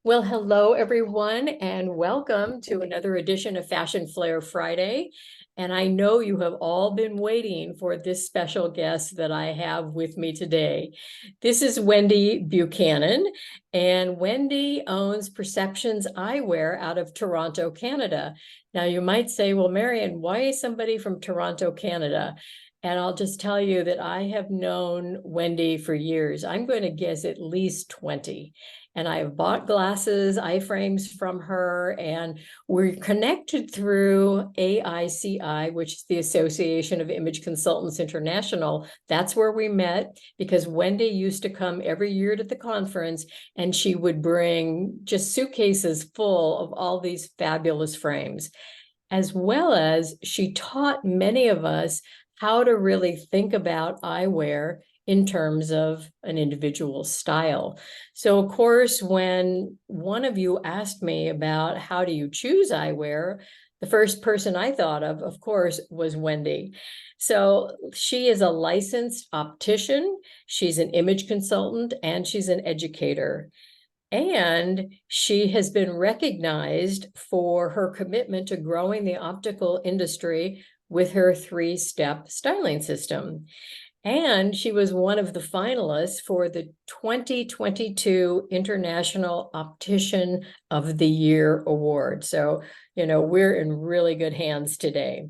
Well, hello, everyone, and welcome to another edition of Fashion Flair Friday. And I know you have all been waiting for this special guest that I have with me today. This is Wendy Buchanan, and Wendy owns Perceptions Eyewear out of Toronto, Canada. Now, you might say, well, Marian, why is somebody from Toronto, Canada? And I'll just tell you that I have known Wendy for years. I'm going to guess at least 20. And I have bought glasses, eye frames from her, and we're connected through AICI, which is the Association of Image Consultants International. That's where we met because Wendy used to come every year to the conference and she would bring just suitcases full of all these fabulous frames, as well as she taught many of us how to really think about eyewear in terms of an individual style. So of course, when one of you asked me about how do you choose eyewear, the first person I thought of course, was Wendy. So she is a licensed optician, she's an image consultant, and she's an educator. And she has been recognized for her commitment to growing the optical industry with her three-step styling system. And she was one of the finalists for the 2022 International Optician of the Year Award. So, we're in really good hands today.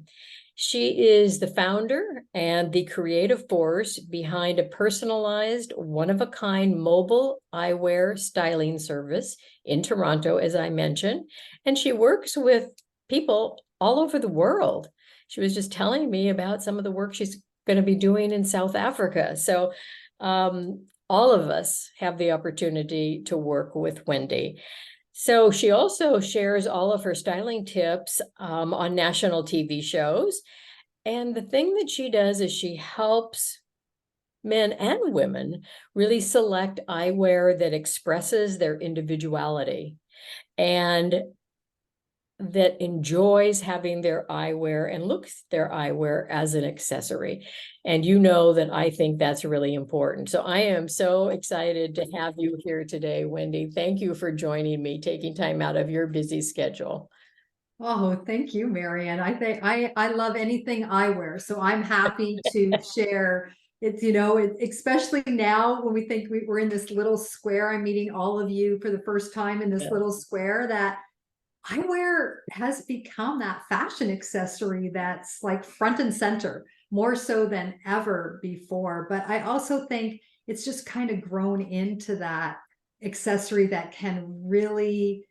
She is the founder and the creative force behind a personalized, one-of-a-kind mobile eyewear styling service in Toronto, as I mentioned. And she works with people all over the world. She was just telling me about some of the work she's going to be doing in South Africa. So all of us have the opportunity to work with Wendy. So she also shares all of her styling tips on national TV shows. And the thing that she does is she helps men and women really select eyewear that expresses their individuality and that enjoys having their eyewear and looks at their eyewear as an accessory. And you know that I think that's really important. So I am so excited to have you here today, Wendy. Thank you for joining me, taking time out of your busy schedule. Oh, thank you, Marianne. I think I love anything eyewear, so I'm happy to share. Especially now when we think we're in this little square. I'm meeting all of you for the first time in this Yeah. little square. That eyewear has become that fashion accessory that's like front and center, more so than ever before. But I also think it's just kind of grown into that accessory that can really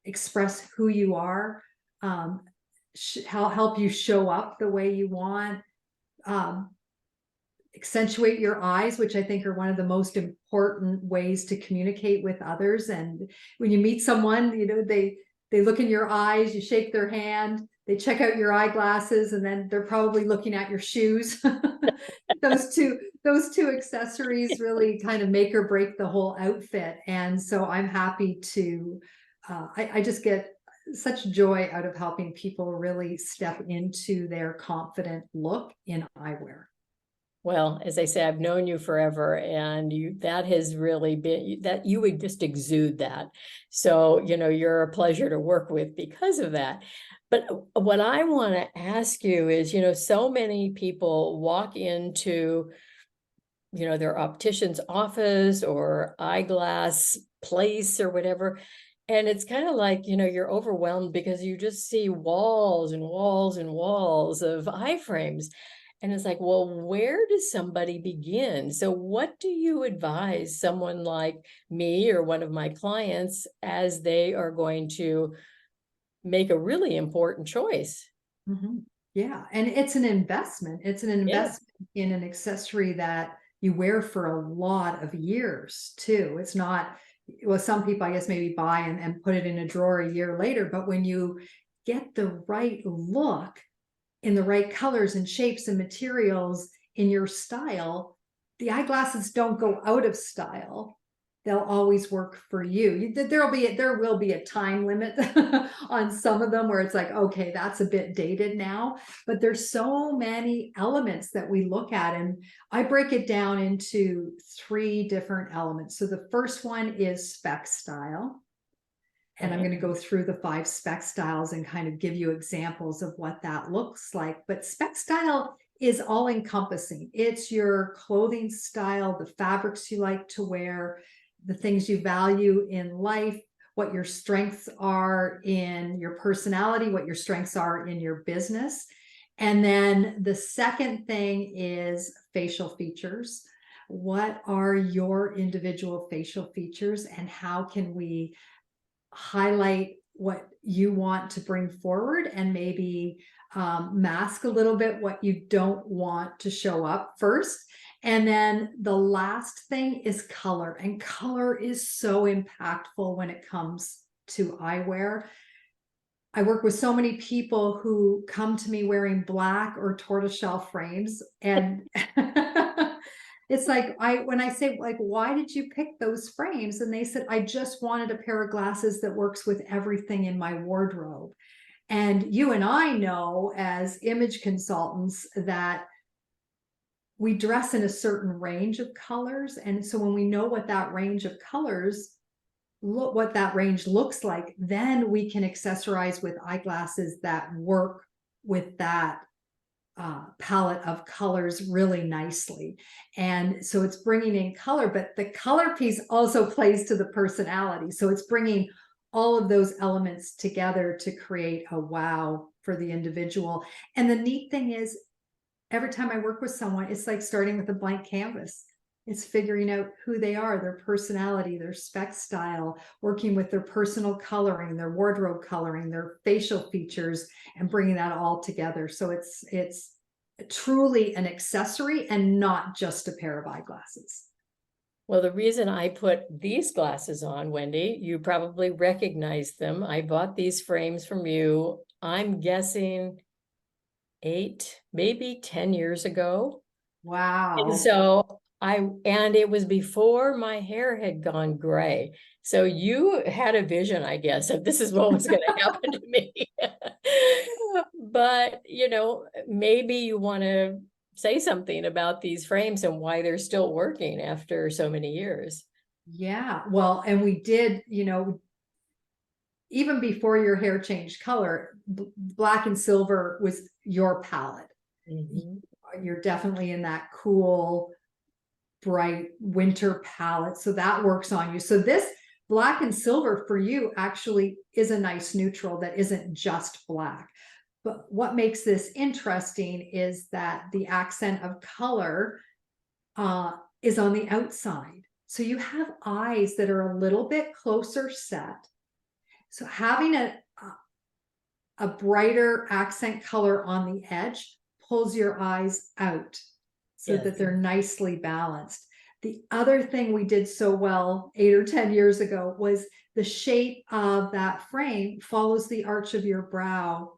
express who you are, um, help you show up the way you want, um, accentuate your eyes, which I think are one of the most important ways to communicate with others. And when you meet someone, they look in your eyes, you shake their hand, they check out your eyeglasses, and then they're probably looking at your shoes. those two accessories really kind of make or break the whole outfit. And so I'm happy to I just get such joy out of helping people really step into their confident look in eyewear. Well, as I say, I've known you forever, and that has really been that you would just exude that. So, you're a pleasure to work with because of that. But what I want to ask you is, so many people walk into, their optician's office or eyeglass place or whatever. And it's kind of like, you're overwhelmed because you just see walls and walls and walls of eye frames. And it's like, well, where does somebody begin? So what do you advise someone like me or one of my clients as they are going to make a really important choice? Mhm. Yeah, and it's an investment. It's an Yeah. investment in an accessory that you wear for a lot of years too. It's not, well, some people I guess maybe buy and put it in a drawer a year later, but when you get the right look in the right colors and shapes and materials in your style, the eyeglasses don't go out of style. They'll always work for you. There will be a time limit on some of them where it's like, okay, that's a bit dated now. But there's so many elements that we look at, and I break it down into three different elements. So the first one is spec style. And I'm going to go through the 5 spec styles and kind of give you examples of what that looks like. But spec style is all encompassing. It's your clothing style, the fabrics you like to wear, the things you value in life, what your strengths are in your personality, what your strengths are in your business. And then the second thing is facial features. What are your individual facial features, and how can we highlight what you want to bring forward, and maybe mask a little bit what you don't want to show up first. And then the last thing is color, and color is so impactful when it comes to eyewear. I work with so many people who come to me wearing black or tortoiseshell frames, and it's like, when I say, like, why did you pick those frames? And they said, I just wanted a pair of glasses that works with everything in my wardrobe. And you and I know, as image consultants, that we dress in a certain range of colors. And so when we know what that range of colors what that range looks like, then we can accessorize with eyeglasses that work with that palette of colors really nicely. And so it's bringing in color, but the color piece also plays to the personality. So it's bringing all of those elements together to create a wow for the individual. And the neat thing is, every time I work with someone, it's like starting with a blank canvas. It's figuring out who they are, their personality, their spec style, working with their personal coloring, their wardrobe coloring, their facial features, and bringing that all together. So it's truly an accessory and not just a pair of eyeglasses. Well, the reason I put these glasses on, Wendy, you probably recognize them. I bought these frames from you, I'm guessing 8, maybe 10 years ago. Wow. And so and it was before my hair had gone gray. So you had a vision, I guess, of this is what was going to happen to me. But, maybe you want to say something about these frames and why they're still working after so many years. Yeah, well, and we did, even before your hair changed color, black and silver was your palette. You're definitely in that cool, bright winter palette. So that works on you. So this black and silver for you actually is a nice neutral that isn't just black. But what makes this interesting is that the accent of color is on the outside. So you have eyes that are a little bit closer set. So having a brighter accent color on the edge pulls your eyes out so that they're nicely balanced. The other thing we did so well 8 or 10 years ago was the shape of that frame follows the arch of your brow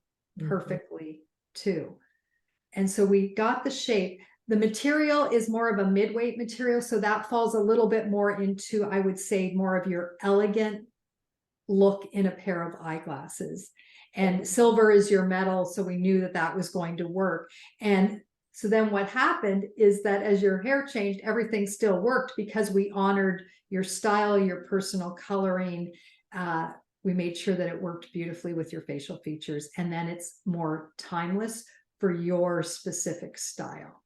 perfectly too. And so we got the shape. The material is more of a mid-weight material, so that falls a little bit more into, I would say, more of your elegant look in a pair of eyeglasses. And silver is your metal, so we knew that that was going to work. And so then what happened is that as your hair changed, everything still worked because we honored your style, your personal coloring. We made sure that it worked beautifully with your facial features, and then it's more timeless for your specific style.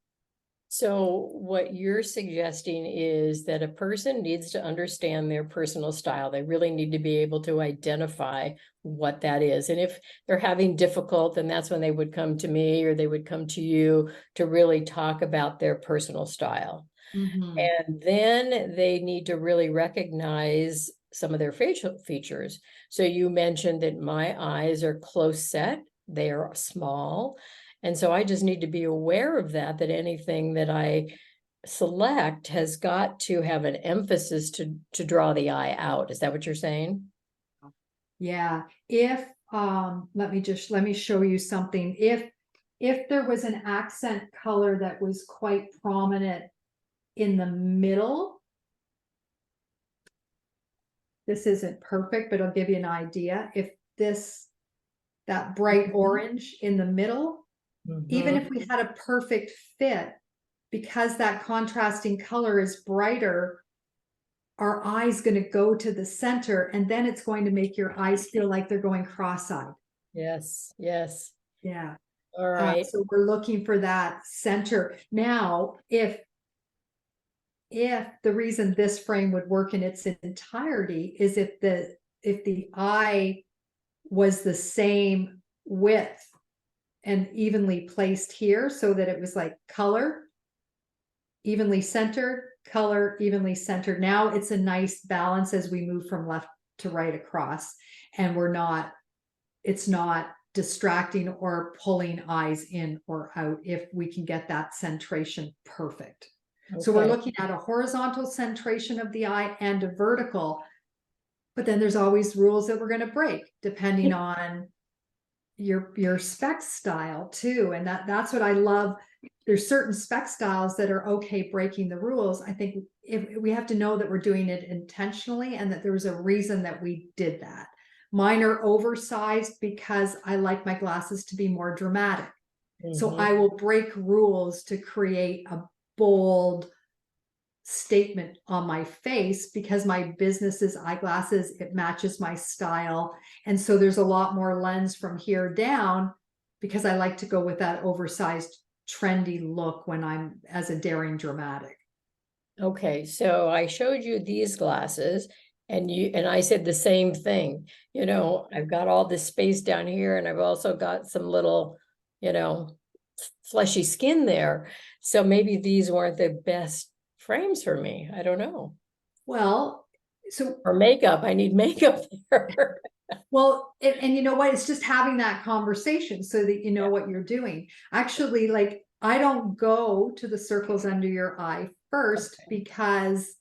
So what you're suggesting is that a person needs to understand their personal style. They really need to be able to identify what that is. And if they're having difficult, then that's when they would come to me or they would come to you to really talk about their personal style. And then they need to really recognize some of their facial features. So you mentioned that my eyes are close set, they are small. And so I just need to be aware of that anything that I select has got to have an emphasis to draw the eye out. Is that what you're saying? Yeah. If let me show you something. If there was an accent color that was quite prominent in the middle, this isn't perfect, but I'll give you an idea. If that bright orange in the middle, even if we had a perfect fit, because that contrasting color is brighter, our eye's going to go to the center, and then it's going to make your eyes feel like they're going cross-eyed. Yes, yes. Yeah. All right. So we're looking for that center. Now, if the reason this frame would work in its entirety is if the eye was the same width and evenly placed here, so that it was like color, evenly centered, color, evenly centered. Now it's a nice balance as we move from left to right across, and it's not distracting or pulling eyes in or out if we can get that centration perfect. So we're looking at a horizontal centration of the eye and a vertical, but then there's always rules that we're going to break depending on your spec style too. And that's what I love. There's certain spec styles that are okay breaking the rules. I think if we have to know that we're doing it intentionally and that there was a reason that we did that. Mine are oversized because I like my glasses to be more dramatic. So I will break rules to create a bold statement on my face because my business is eyeglasses. It matches my style. And so there's a lot more lens from here down because I like to go with that oversized, trendy look when I'm as a daring dramatic. Okay, so I showed you these glasses and I said the same thing. I've got all this space down here and I've also got some little, fleshy skin there. So maybe these weren't the best frames for me. I don't know. Well, so or makeup. I need makeup there. well, and you know what? It's just having that conversation so that you know what you're doing. Actually, like I don't go to the circles under your eye first because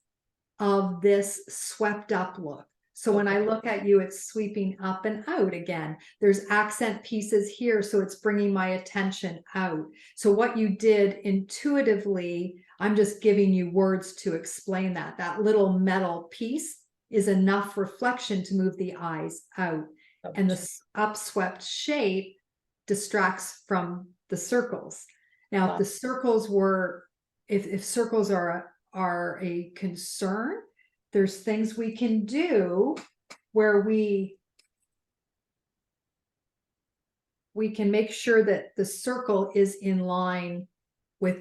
of this swept up look. So when I look at you, it's sweeping up and out again. There's accent pieces here, so it's bringing my attention out. So what you did intuitively, I'm just giving you words to explain that. That little metal piece is enough reflection to move the eyes out. And the upswept shape distracts from the circles. Now, if the circles were, if circles are a concern, there's things we can do where we can make sure that the circle is in line with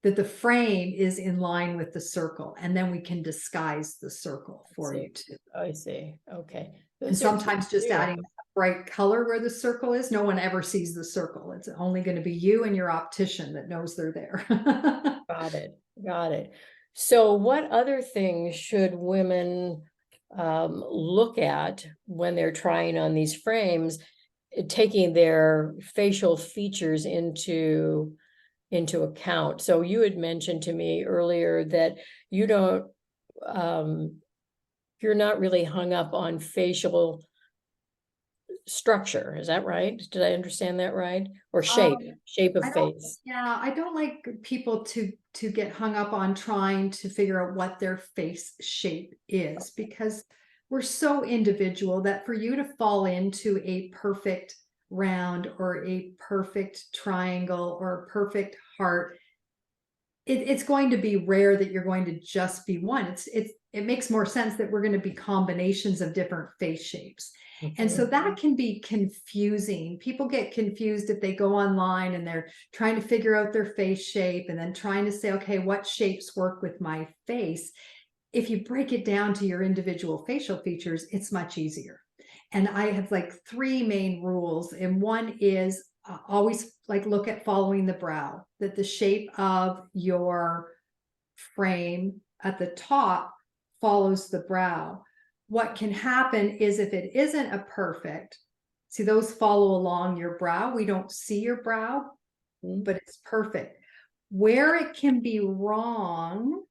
that the frame is in line with the circle, and then we can disguise the circle for you too. I see. Okay. And sometimes just adding a bright color where the circle is, no one ever sees the circle. It's only going to be you and your optician that knows they're there. Got it. Got it. So what other things should women look at when they're trying on these frames, taking their facial features into account? So you had mentioned to me earlier that you don't, you're not really hung up on facial structure. Is that right? Did I understand that right? Or shape of face? Yeah, I don't like people to get hung up on trying to figure out what their face shape is, because we're so individual that for you to fall into a perfect round or a perfect triangle or a perfect heart, it's going to be rare that you're going to just be one. It makes more sense that we're going to be combinations of different face shapes. And so that can be confusing. People get confused if they go online and they're trying to figure out their face shape and then trying to say, okay, what shapes work with my face? If you break it down to your individual facial features, it's much easier. And I have like 3 main rules. And one is always like look at following the brow, that the shape of your frame at the top follows the brow. What can happen is if it isn't a perfect, see those follow along your brow. We don't see your brow, but it's perfect. Where it can be wrong,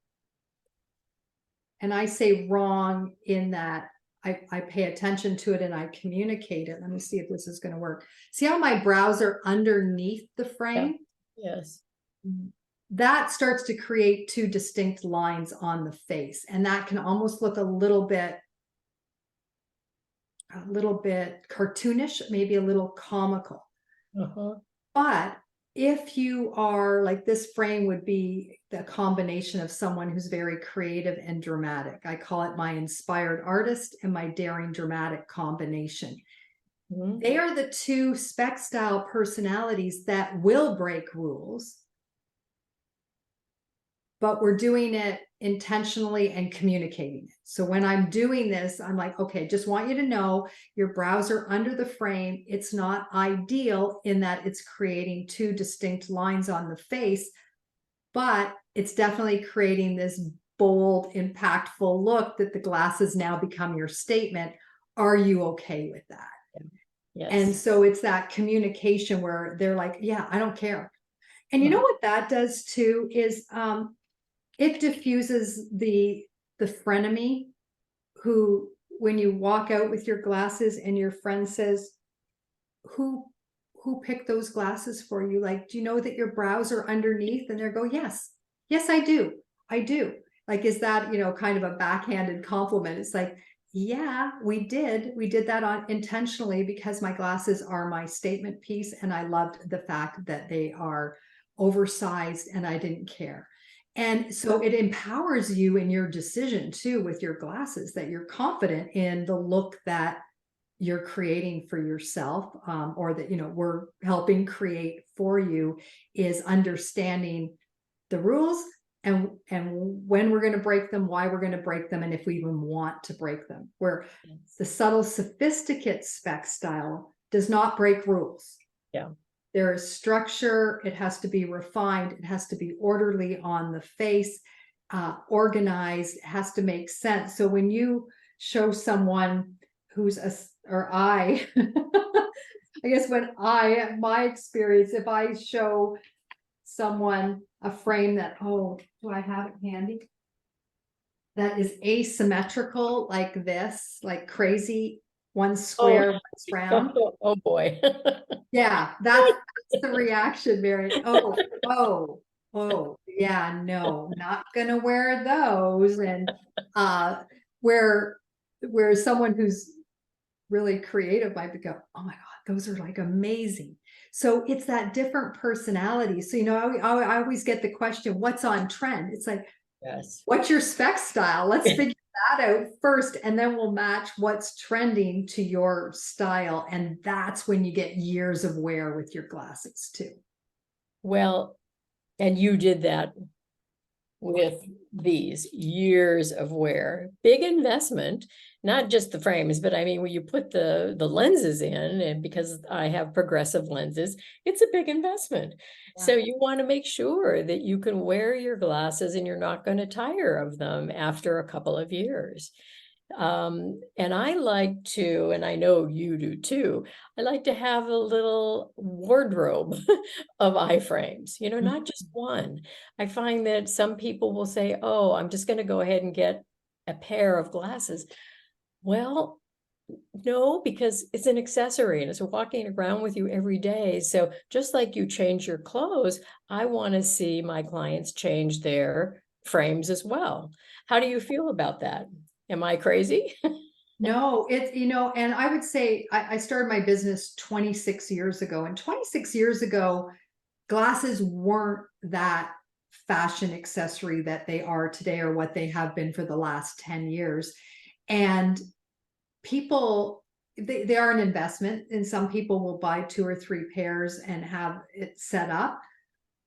and I say wrong in that I pay attention to it and I communicate it. Let me see if this is going to work. See how my brows are underneath the frame? Yes. That starts to create 2 distinct lines on the face. And that can almost look a little bit cartoonish, maybe a little comical. But if you are like, this frame would be the combination of someone who's very creative and dramatic. I call it my inspired artist and my daring dramatic combination. Mhm. They are the two spec style personalities that will break rules, but we're doing it intentionally and communicating it. So when I'm doing this, I'm like, okay, just want you to know your brows are under the frame. It's not ideal in that it's creating two distinct lines on the face, but it's definitely creating this bold, impactful look that the glasses now become your statement. Are you okay with that? And Yes. so it's that communication where they're like, yeah, I don't care. And you know Right. what that does too is it diffuses the frenemy who, when you walk out with your glasses and your friend says, who who picked those glasses for you? Like, do you know that your brows are underneath? And they go, yes, yes, I do. I do. Like, is that, kind of a backhanded compliment? It's like, yeah, we did. We did that on intentionally because my glasses are my statement piece. And I loved the fact that they are oversized and I didn't care. And so it empowers you in your decision too with your glasses, that you're confident in the look that you're creating for yourself, or that we're helping create for you, is understanding the rules and when we're going to break them, why we're going to break them, and if we even want to break them. Where Yes. the subtle sophisticate spec style does not break rules. Yeah. There is structure. It has to be refined. It has to be orderly on the face, organized. It has to make sense. So when you show someone who's I guess my experience, if I show someone a frame that, oh, do I have it handy? That is asymmetrical like this, like crazy, one Oh, square, one's round. oh boy. Yeah, that's the reaction, Mary. Oh, yeah, no, not gonna wear those. And uh where someone who's really creative might go, oh my God, those are like amazing. So it's that different personality. So, I always get the question, what's on trend? It's like, Yes. what's your spec style? Let's figure that out first, and then we'll match what's trending to your style. And that's when you get years of wear with your glasses too. Well, and you did that with these years of wear, big investment, not just the frames, but I mean, when you put the lenses in, and because I have progressive lenses, it's a big investment. Yeah. So you want to make sure that you can wear your glasses and you're not going to tire of them after a couple of years. And I like to, and I know you do too, I like to have a little wardrobe of iframes, not just one. I find that some people will say, oh, I'm just going to go ahead and get a pair of glasses. Well, no, because it's an accessory and it's walking around with you every day. So just like you change your clothes, I want to see my clients change their frames as well. How do you feel about that? Am I crazy? No, it's, and I would say I started my business 26 years ago. And 26 years ago, glasses weren't that fashion accessory that they are today, or what they have been for the last 10 years. And people, they are an investment, and some people will buy 2 or 3 pairs and have it set up.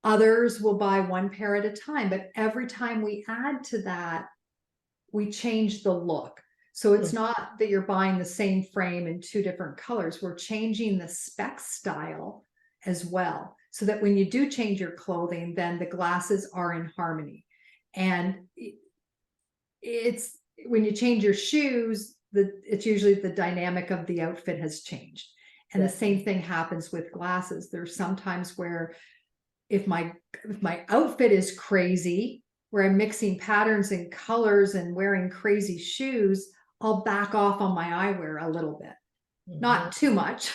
Others will buy one pair at a time, but every time we add to that, we change the look. So it's not that you're buying the same frame in 2 different colors. We're changing the spec style as well, so that when you do change your clothing, then the glasses are in harmony. And it's when you change your shoes, it's usually the dynamic of the outfit has changed. And the same thing happens with glasses. There's sometimes where if my outfit is crazy, where I'm mixing patterns and colors and wearing crazy shoes, I'll back off on my eyewear a little bit. Not too much,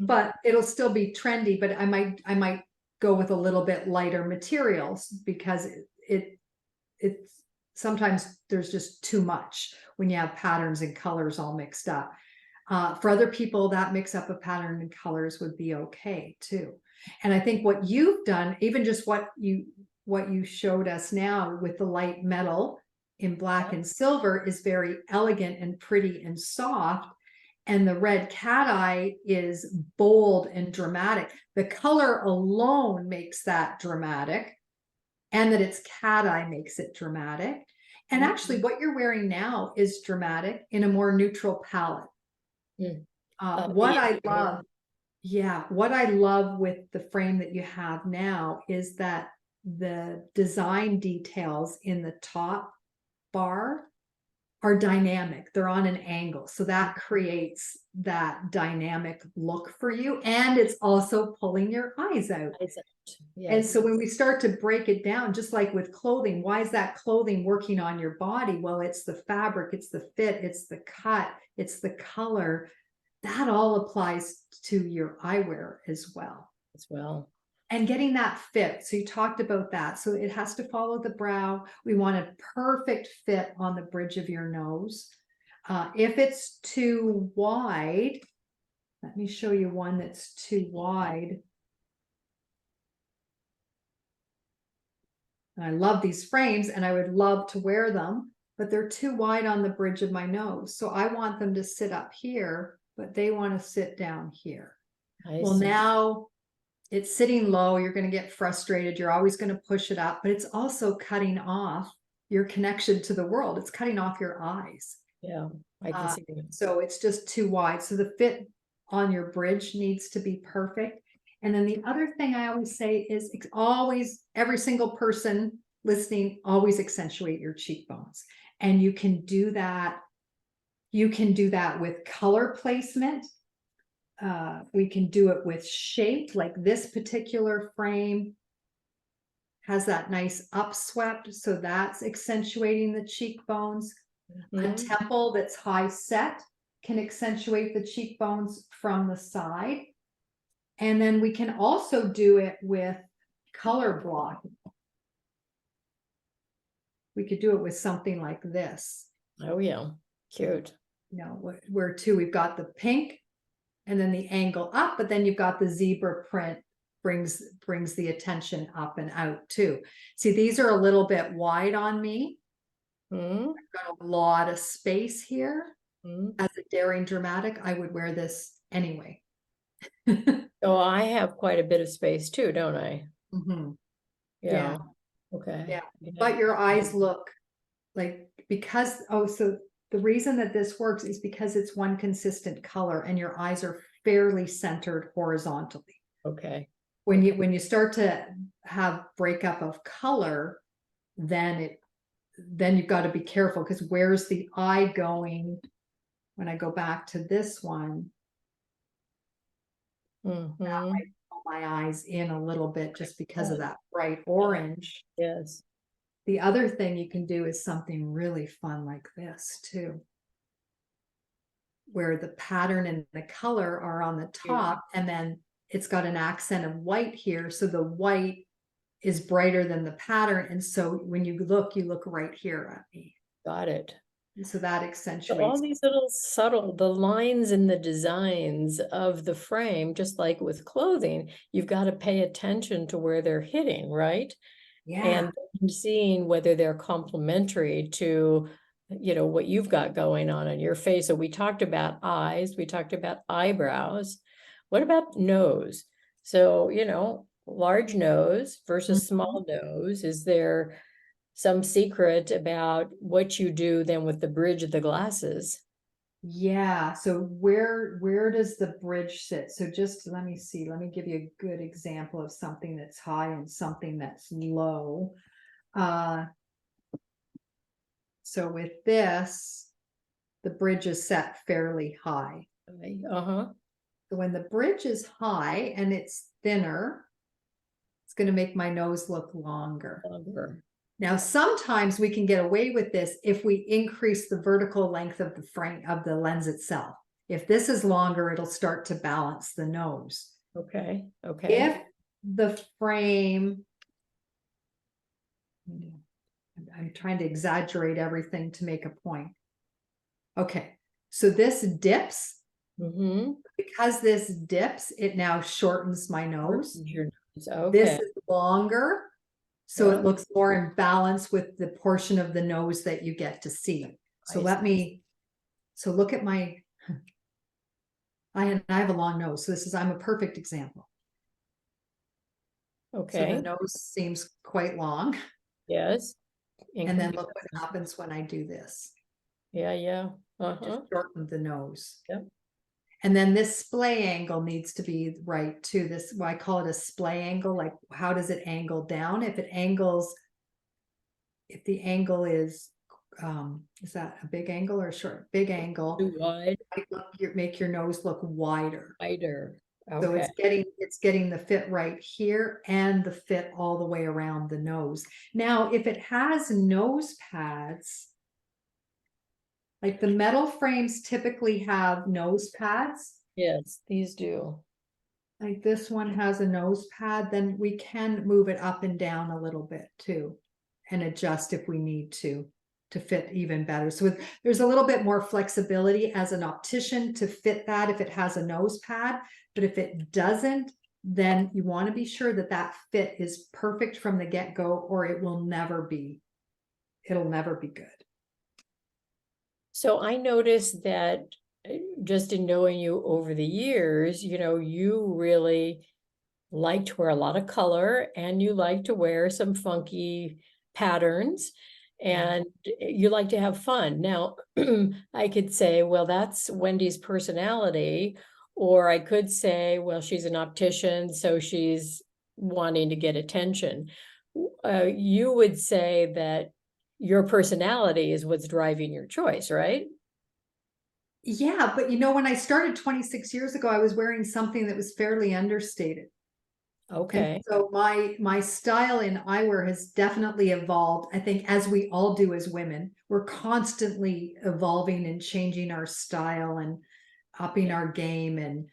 but it'll still be trendy, but I might go with a little bit lighter materials, because it's sometimes there's just too much when you have patterns and colors all mixed up. For other people, that mix up of pattern and colors would be okay too. And I think what you've done, even just what you showed us now with the light metal in black and silver, is very elegant and pretty and soft. And the red cat eye is bold and dramatic. The color alone makes that dramatic, and that it's cat eye makes it dramatic. And actually, what you're wearing now is dramatic in a more neutral palette. What I love, yeah, what I love with the frame that you have now is that the design details in the top bar are dynamic. They're on an angle. So that creates that dynamic look for you. And it's also pulling your eyes out. And so when we start to break it down, just like with clothing, why is that clothing working on your body? Well, it's the fabric, it's the fit, it's the cut, it's the color. That all applies to your eyewear as well. And getting that fit. So you talked about that. So it has to follow the brow. We want a perfect fit on the bridge of your nose. If it's too wide, let me show you one that's too wide. And I love these frames and I would love to wear them, but they're too wide on the bridge of my nose. So I want them to sit up here, but they want to sit down here. Well, now it's sitting low. You're going to get frustrated. You're always going to push it up, but it's also cutting off your connection to the world. It's cutting off your eyes. Yeah, I can see that. So it's just too wide. So the fit on your bridge needs to be perfect. And then the other thing I always say is always, every single person listening, always accentuate your cheekbones. And you can do that. You can do that with color placement. We can do it with shape, like this particular frame has that nice upswept, so that's accentuating the cheekbones. A temple that's high set can accentuate the cheekbones from the side. And then we can also do it with color blocking. We could do it with something like this. Oh yeah, cute. You know, where too we've got the pink and then the angle up, but then you've got the zebra print brings the attention up and out too. See, these are a little bit wide on me. I've got a lot of space here. As a daring dramatic, I would wear this anyway. So I have quite a bit of space too, don't I? Yeah. Okay. Yeah. But your eyes look like, because, so the reason that this works is because it's one consistent color and your eyes are fairly centered horizontally. Okay. When you start to have breakup of color, then you've got to be careful, because where's the eye going? When I go back to this one, now I pull my eyes in a little bit just because of that bright orange. Yes. The other thing you can do is something really fun like this too, where the pattern and the color are on the top, and then it's got an accent of white here. So the white is brighter than the pattern. And so when you look right here at me. Got it. And so that accentuates. So all these little subtle, the lines and the designs of the frame, just like with clothing, you've got to pay attention to where they're hitting, right? Yeah. And seeing whether they're complementary to, you know, what you've got going on in your face. So we talked about eyes, we talked about eyebrows. What about nose? So, you know, large nose versus small nose. Is there some secret about what you do then with the bridge of the glasses? Yeah. So where does the bridge sit? So just let me see. Let me give you a good example of something that's high and something that's low. So with this, the bridge is set fairly high. So when the bridge is high and it's thinner, it's going to make my nose look longer. Now, sometimes we can get away with this if we increase the vertical length of the frame of the lens itself. If this is longer, it'll start to balance the nose. Okay. If the frame, I'm trying to exaggerate everything to make a point. Okay, so this dips Mm-hmm. Because this dips, it now shortens my nose. Your nose. This Okay. is longer, so Yeah. it looks more in balance with the portion of the nose that you get to see. So I see. look at my, I have a long nose, so I'm a perfect example. So the Okay. nose seems quite long. Yes. In And then look what comparison. happens when I do this. Yeah. Yeah. Just Uh-huh. shorten the nose. Yep. And then this splay angle needs to be right too. This, well, I call it a splay angle. Like, how does it angle down? If the angle is that a big angle or a short? Big angle. Too wide, Make your nose look wider. wider. So Okay. it's getting the fit right here and the fit all the way around the nose. Now, if it has nose pads, like the metal frames typically have nose pads, Yes, these do. like this one has a nose pad, then we can move it up and down a little bit too and adjust if we need to fit even better. So there's a little bit more flexibility as an optician to fit that if it has a nose pad, but if it doesn't, then you want to be sure that that fit is perfect from the get-go, or it'll never be good. So I noticed that just in knowing you over the years, you really like to wear a lot of color and you like to wear some funky patterns and you like to have fun. Now, I could say, well, that's Wendy's personality, or I could say, well, she's an optician, so she's wanting to get attention. You would say that your personality is what's driving your choice, right? Yeah, but when I started 26 years ago, I was wearing something that was fairly understated. And Okay. so my style in eyewear has definitely evolved. I think, as we all do as women, we're constantly evolving and changing our style and upping our game. And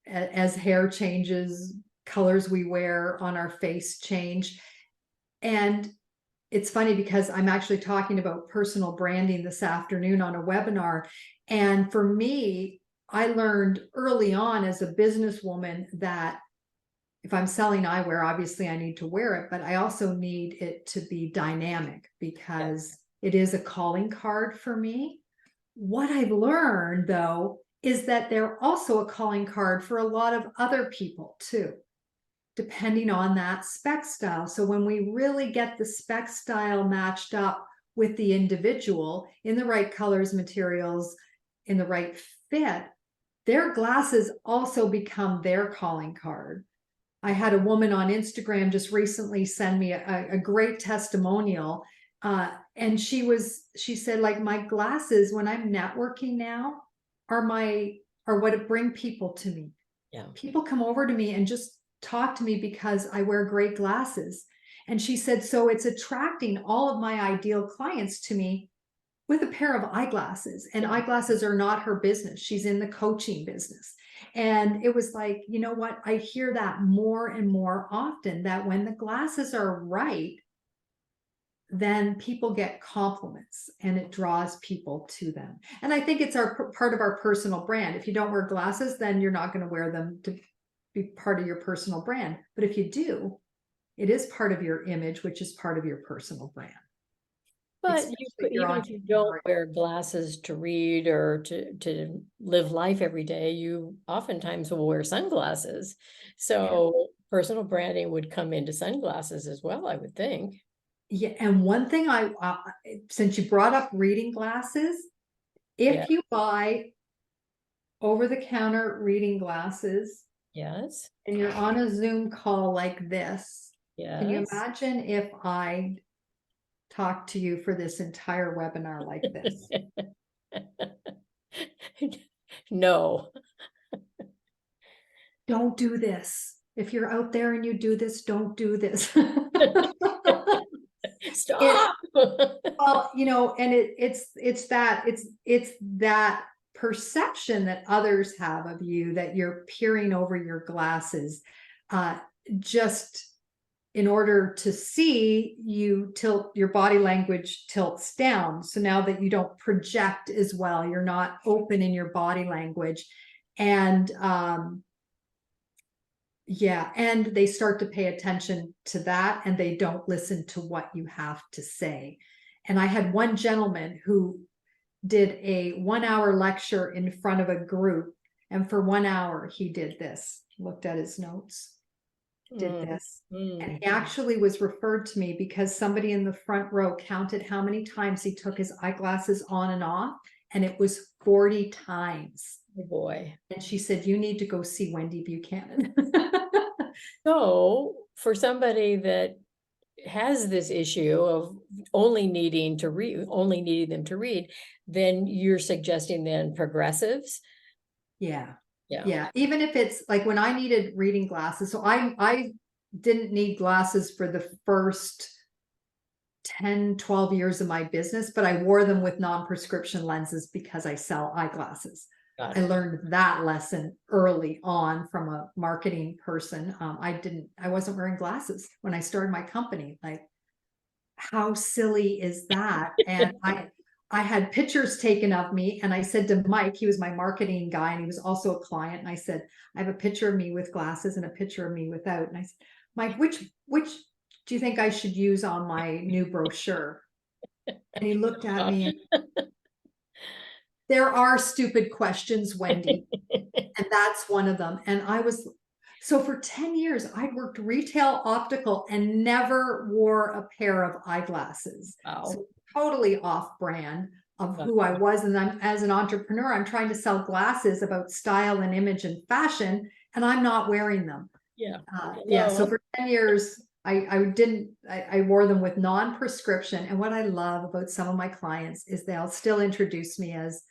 as hair changes, colors we wear on our face change. And it's funny because I'm actually talking about personal branding this afternoon on a webinar. And for me, I learned early on as a businesswoman that if I'm selling eyewear, obviously I need to wear it, but I also need it to be dynamic Yeah. because it is a calling card for me. What I've learned, though, is that they're also a calling card for a lot of other people too, depending on that spec style. So when we really get the spec style matched up with the individual in the right colors, materials, in the right fit, their glasses also become their calling card. I had a woman on Instagram just recently send me a great testimonial. And she said, like, my glasses when I'm networking now are what it bring people to me. Yeah. People come over to me and just talk to me because I wear great glasses. And she said, so it's attracting all of my ideal clients to me with a pair of eyeglasses. And eyeglasses are not her business. She's in the coaching business. And it was like, you know what? I hear that more and more often, that when the glasses are right, then people get compliments and it draws people to them. And I think it's part of our personal brand. If you don't wear glasses, then you're not going to wear them to be part of your personal brand. But if you do, it is part of your image, which is part of your personal brand. But Especially you if could, you're even on if you don't camera. wear glasses to read or to live life every day, you oftentimes will wear sunglasses. Yeah. So personal branding would come into sunglasses as well, I would think. Yeah, and one thing since you brought up reading glasses, Yeah. if you buy over-the-counter reading glasses Yes. and you're on a Zoom call like this, can you Yes. imagine if I talked to you for this entire webinar like this? No. Don't do this. If you're out there and you do this, don't do this. It, Stop. well, and it's that perception that others have of you, that you're peering over your glasses. Uh, just in order to see, you tilt, your body language tilts down. So now that you don't project as well, you're not open in your body language. And yeah, and they start to pay attention to that, and they don't listen to what you have to say. And I had one gentleman who did a 1 hour lecture in front of a group, and for 1 hour he did this, looked at his notes, did this. And he actually was referred to me because somebody in the front row counted how many times he took his eyeglasses on and off, and it was 40 times. Oh boy. And she said, you need to go see Wendy Buchanan. So for somebody that has this issue of only needing them to read, then you're suggesting then progressives? Yeah. Yeah. Yeah. Even if it's like when I needed reading glasses. So I didn't need glasses for the first 10, 12 years of my business, but I wore them with non-prescription lenses because I sell eyeglasses. Got I it. learned that lesson early on from a marketing person. I wasn't wearing glasses when I started my company. Like, how silly is that? And I had pictures taken of me, and I said to Mike, he was my marketing guy, and he was also a client. And I said, I have a picture of me with glasses and a picture of me without. And I said, Mike, which do you think I should use on my new brochure? And he looked at me and, there are stupid questions, Wendy. And that's one of them. And so for 10 years, I'd worked retail optical and never wore a pair of eyeglasses. Wow. So totally off brand of who I was. And I'm, as an entrepreneur, I'm trying to sell glasses about style and image and fashion, and I'm not wearing them. Yeah. Yeah. So for 10 years, I wore them with non-prescription. And what I love about some of my clients is they'll still introduce me as,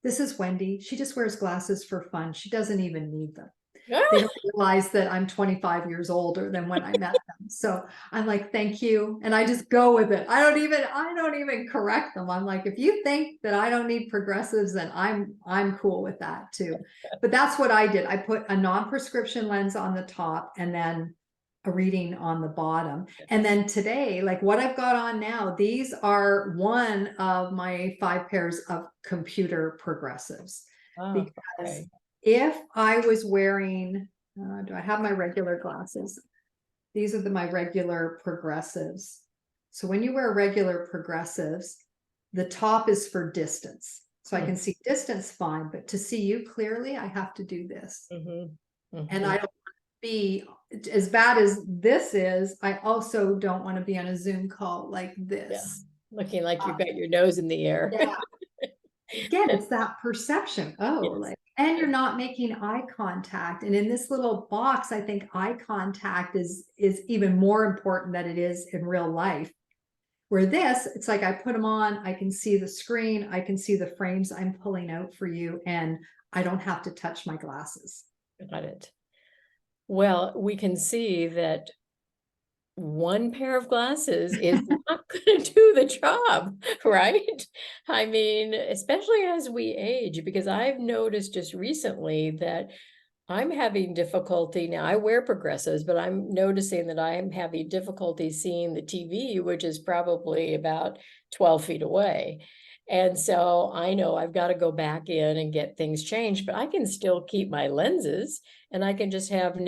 this is Wendy. She just wears glasses for fun. She doesn't even need them. They don't realize that I'm 25 years older than when I met them. So I'm like, thank you. And I just go with it. I don't even correct them. I'm like, if you think that I don't need progressives, then I'm cool with that too. But that's what I did. I put a non-prescription lens on the top and then a reading on the bottom. And then today, like what I've got on now, these are one of my 5 pairs of computer progressives. Because if I was wearing, do I have my regular glasses? These are my regular progressives. So when you wear regular progressives, the top is for distance. So I can see distance fine, but to see you clearly, I have to do this. And I don't be as bad as this is. I also don't want to be on a Zoom call like this. Yeah. Looking like you've got your nose in the air. Yeah. Again, it's that perception. Oh, Yes. like, and you're not making eye contact. And in this little box, I think eye contact is even more important than it is in real life. Where this, it's like I put them on, I can see the screen, I can see the frames I'm pulling out for you, and I don't have to touch my glasses. Got it. Well, we can see that one pair of glasses is not going to do the job, right? I mean, especially as we age, because I've noticed just recently that I'm having difficulty now. I wear progressives, but I'm noticing that I am having difficulty seeing the TV, which is probably about 12 feet away. And so I know I've got to go back in and get things changed, but I can still keep my lenses, and I can just have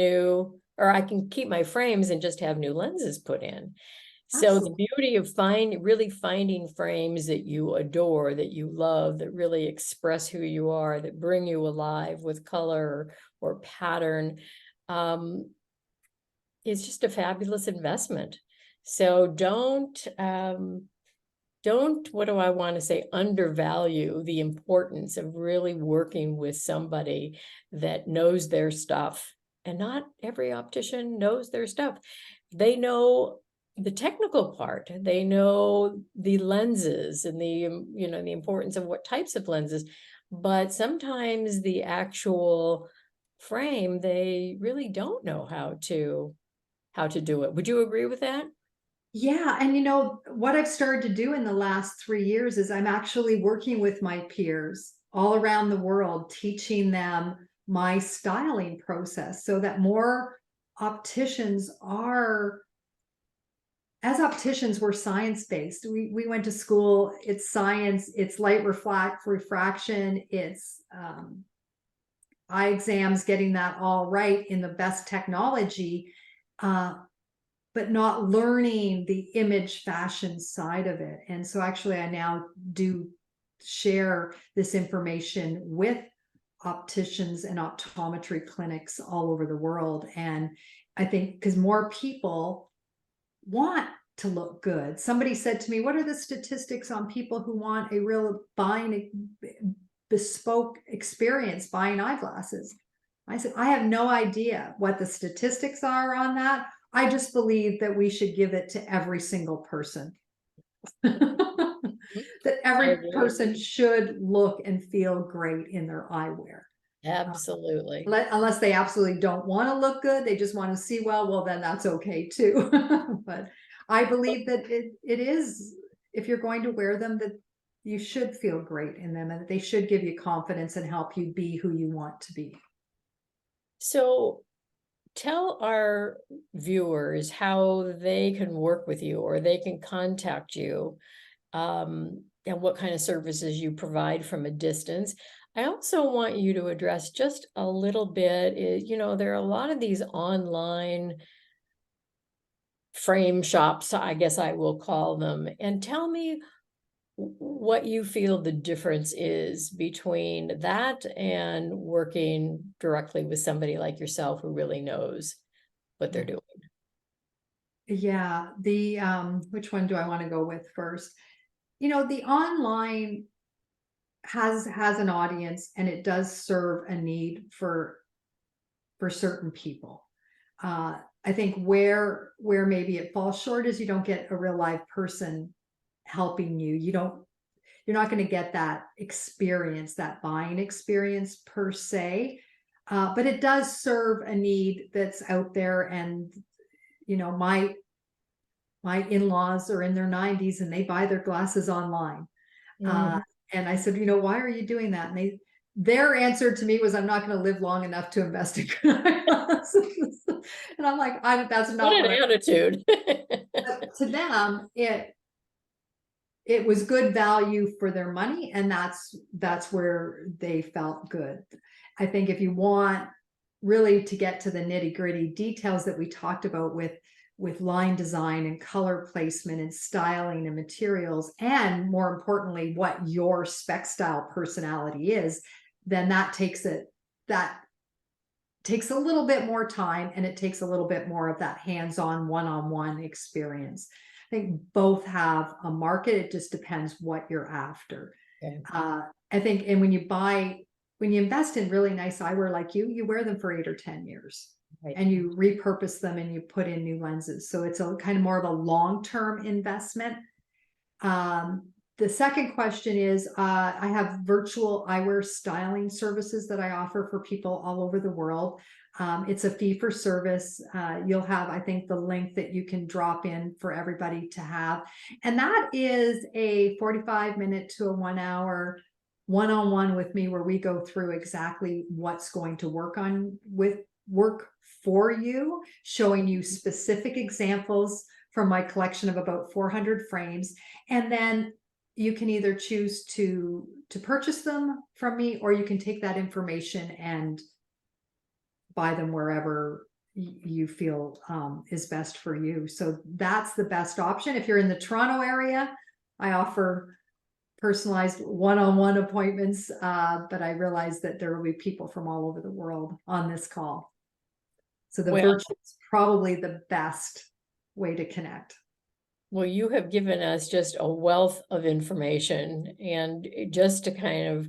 I can keep my frames and just have new lenses put in. So the beauty of really finding frames that you adore, that you love, that really express who you are, that bring you alive with color or pattern, is just a fabulous investment. So don't, what do I want to say, undervalue the importance of really working with somebody that knows their stuff. And not every optician knows their stuff. They know the technical part. They know the lenses and the importance of what types of lenses, but sometimes the actual frame, they really don't know how to do it. Would you agree with that? Yeah. And what I've started to do in the last 3 years is I'm actually working with my peers all around the world, teaching them my styling process so that more opticians are as opticians, we're science-based. We went to school, it's science, it's light refraction, it's eye exams, getting that all right in the best technology, but not learning the image fashion side of it. And so actually I now do share this information with opticians and optometry clinics all over the world. And I think because more people want to look good. Somebody said to me, what are the statistics on people who want a real bespoke experience buying eyeglasses? I said, I have no idea what the statistics are on that. I just believe that we should give it to every single person. That every person should look and feel great in their eyewear. Absolutely. Unless they absolutely don't want to look good, they just want to see well, then that's okay too. But I believe that it is, if you're going to wear them, that you should feel great in them and that they should give you confidence and help you be who you want to be. So tell our viewers how they can work with you or they can contact you, and what kind of services you provide from a distance. I also want you to address just a little bit, there are a lot of these online frame shops, I guess I will call them, and tell me what you feel the difference is between that and working directly with somebody like yourself who really knows what they're doing. Yeah, the which one do I want to go with first? The online has an audience, and it does serve a need for certain people. I think where maybe it falls short is you don't get a real live person helping you. You're not going to get that experience, that buying experience per se. But it does serve a need that's out there. And my in-laws are in their 90s and they buy their glasses online. And I said, why are you doing that? And their answer to me was, I'm not going to live long enough to invest in glasses. And I'm like, that's not what an attitude. To them, it was good value for their money, and that's where they felt good. I think if you want really to get to the nitty-gritty details that we talked about with line design and color placement and styling and materials, and more importantly, what your spec style personality is, then that takes a little bit more time, and it takes a little bit more of that hands-on one-on-one experience. I think both have a market. It just depends what you're after. Okay. I think, and when you invest in really nice eyewear like you wear them for 8 or 10 years. Right. And you repurpose them and you put in new lenses. So it's a kind of more of a long-term investment. The second question is, I have virtual eyewear styling services that I offer for people all over the world. It's a fee for service. You'll have, I think, the link that you can drop in for everybody to have. And that is a 45-minute to a 1 hour one-on-one with me, where we go through exactly what's going to work for you, showing you specific examples from my collection of about 400 frames. And then you can either choose to purchase them from me, or you can take that information and buy them wherever you feel is best for you. So that's the best option. If you're in the Toronto area, I offer personalized one-on-one appointments, but I realize that there will be people from all over the world on this call. So the virtual is probably the best way to connect. Well, you have given us just a wealth of information, and just to kind of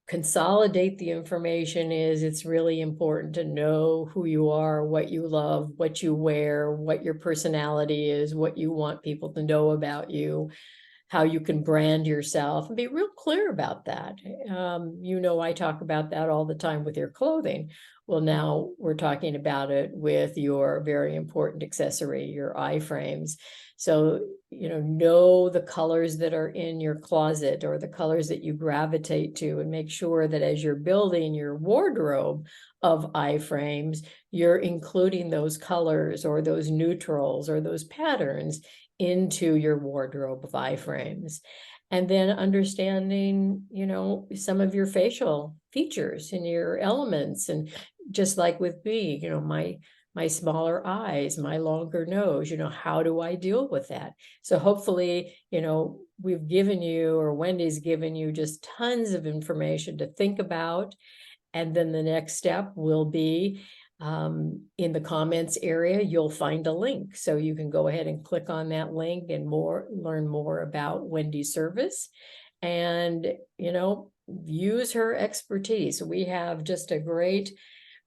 consolidate the information it's really important to know who you are, what you love, what you wear, what your personality is, what you want people to know about you, how you can brand yourself, and be real clear about that. I talk about that all the time with your clothing. Well, now we're talking about it with your very important accessory, your eye frames. So, know the colors that are in your closet or the colors that you gravitate to, and make sure that as you're building your wardrobe of eye frames, you're including those colors or those neutrals or those patterns into your wardrobe of eye frames. And then understanding, some of your facial features and your elements. And just like with me, my smaller eyes, my longer nose, how do I deal with that? So hopefully, we've given you, or Wendy's given you, just tons of information to think about. And then the next step will be in the comments area, you'll find a link. So you can go ahead and click on that link and learn more about Wendy's service and, use her expertise. We have just a great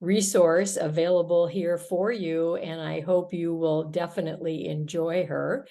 resource available here for you, and I hope you will definitely enjoy her.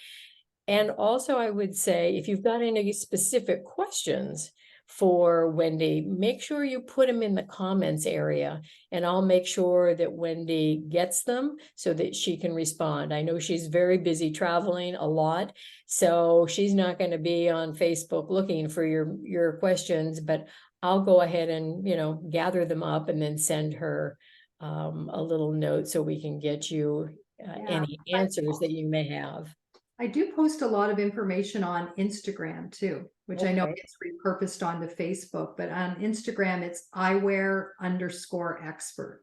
And also, I would say, if you've got any specific questions for Wendy, make sure you put them in the comments area, and I'll make sure that Wendy gets them so that she can respond. I know she's very busy traveling a lot, so she's not going to be on Facebook looking for your questions, but I'll go ahead and, gather them up and then send her a little note so we can get you any answers that you may have. I do post a lot of information on Instagram too, which I know gets repurposed onto Facebook, but on Instagram, it's eyewear_expert.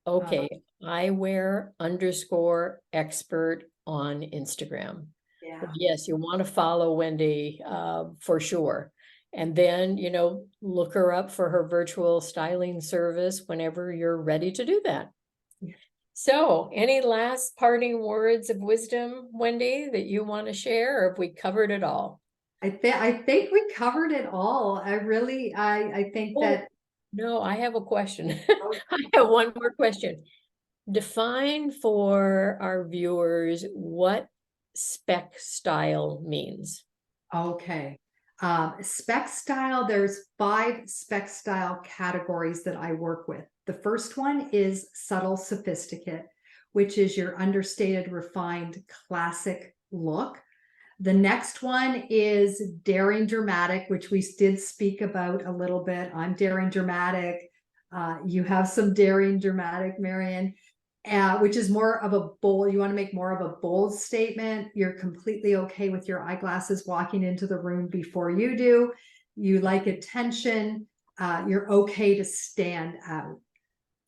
Okay, eyewear_expert on Instagram. Yeah. Well, yes, you want to follow Wendy for sure. And then, look her up for her virtual styling service whenever you're ready to do that. So, any last parting words of wisdom, Wendy, that you want to share, or have we covered it all? I think we covered it all. I think that. No, I have a question. I have one more question. Define for our viewers what spec style means. Okay. Spec style, there's 5 spec style categories that I work with. The first one is subtle sophisticate, which is your understated, refined, classic look. The next one is daring dramatic, which we did speak about a little bit. I'm daring dramatic. You have some daring dramatic, Marian, which is more of a bold, you want to make more of a bold statement. You're completely okay with your eyeglasses walking into the room before you do. You like attention. You're okay to stand out.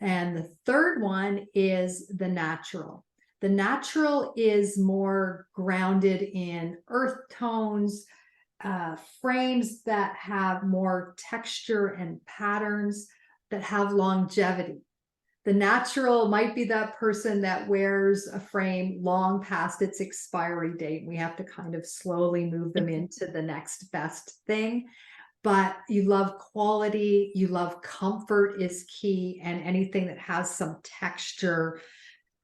And the third one is the natural. The natural is more grounded in earth tones, frames that have more texture and patterns, that have longevity. The natural might be that person that wears a frame long past its expiry date. We have to kind of slowly move them into the next best thing. But you love quality, you love comfort is key, and anything that has some texture.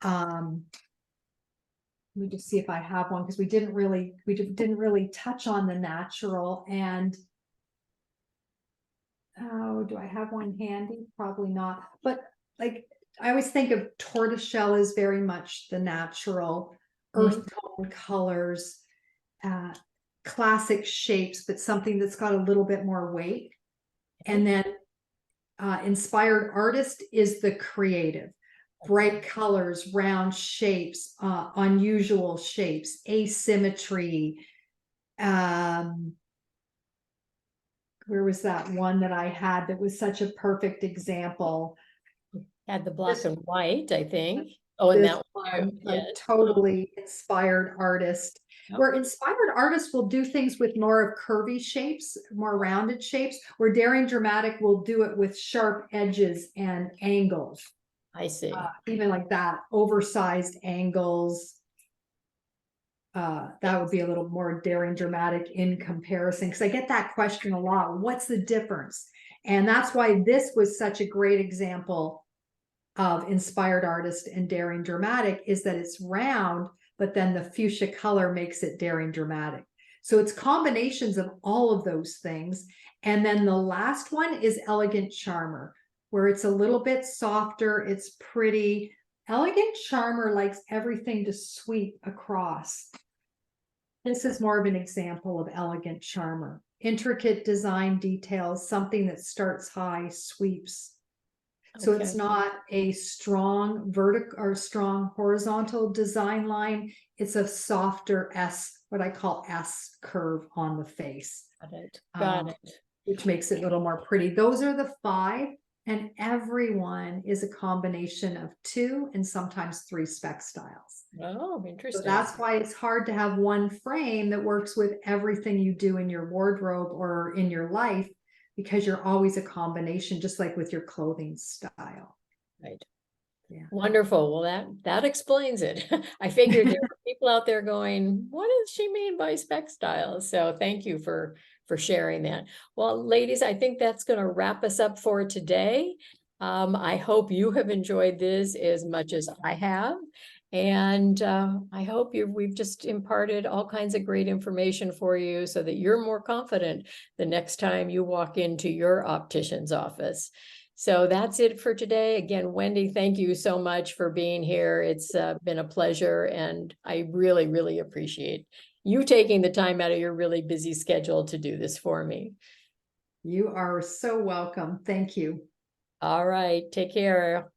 Let me just see if I have one, because we didn't really touch on the natural. And oh, do I have one handy? Probably not. But like, I always think of tortoiseshell as very much the natural, earth tone colors, classic shapes, but something that's got a little bit more weight. And then inspired artist is the creative. Bright colors, round shapes, unusual shapes, asymmetry. Where was that one that I had that was such a perfect example? Had the black and white, I think. Oh, and that one. Yeah. Totally inspired artist. Where inspired artists will do things with more of curvy shapes, more rounded shapes, where daring dramatic will do it with sharp edges and angles. I see. Even like that, oversized angles. That would be a little more daring dramatic in comparison, because I get that question a lot. What's the difference? And that's why this was such a great example of inspired artist and daring dramatic, is that it's round, but then the fuchsia color makes it daring dramatic. So it's combinations of all of those things. And then the last one is elegant charmer. where it's a little bit softer, it's pretty. Elegant Charmer likes everything to sweep across. This is more of an example of Elegant Charmer. Intricate design details, something that starts high, sweeps. So it's Okay. not a strong vertical or strong horizontal design line. It's a softer S, what I call S curve on the face, Got it. Got it. which makes it a little more pretty. Those are the 5, and everyone is a combination of 2 and sometimes 3 spec styles. Oh, So interesting. that's why it's hard to have one frame that works with everything you do in your wardrobe or in your life, because you're always a combination, just like with your clothing style. Right. Yeah. Wonderful. Well, that explains it. I figured there were people out there going, what does she mean by spec styles? So thank you for sharing that. Well, ladies, I think that's going to wrap us up for today. I hope you have enjoyed this as much as I have. And I hope we've just imparted all kinds of great information for you so that you're more confident the next time you walk into your optician's office. So that's it for today. Again, Wendy, thank you so much for being here. It's been a pleasure, and I really, really appreciate you taking the time out of your really busy schedule to do this for me. You are so welcome. Thank you. All right, take care.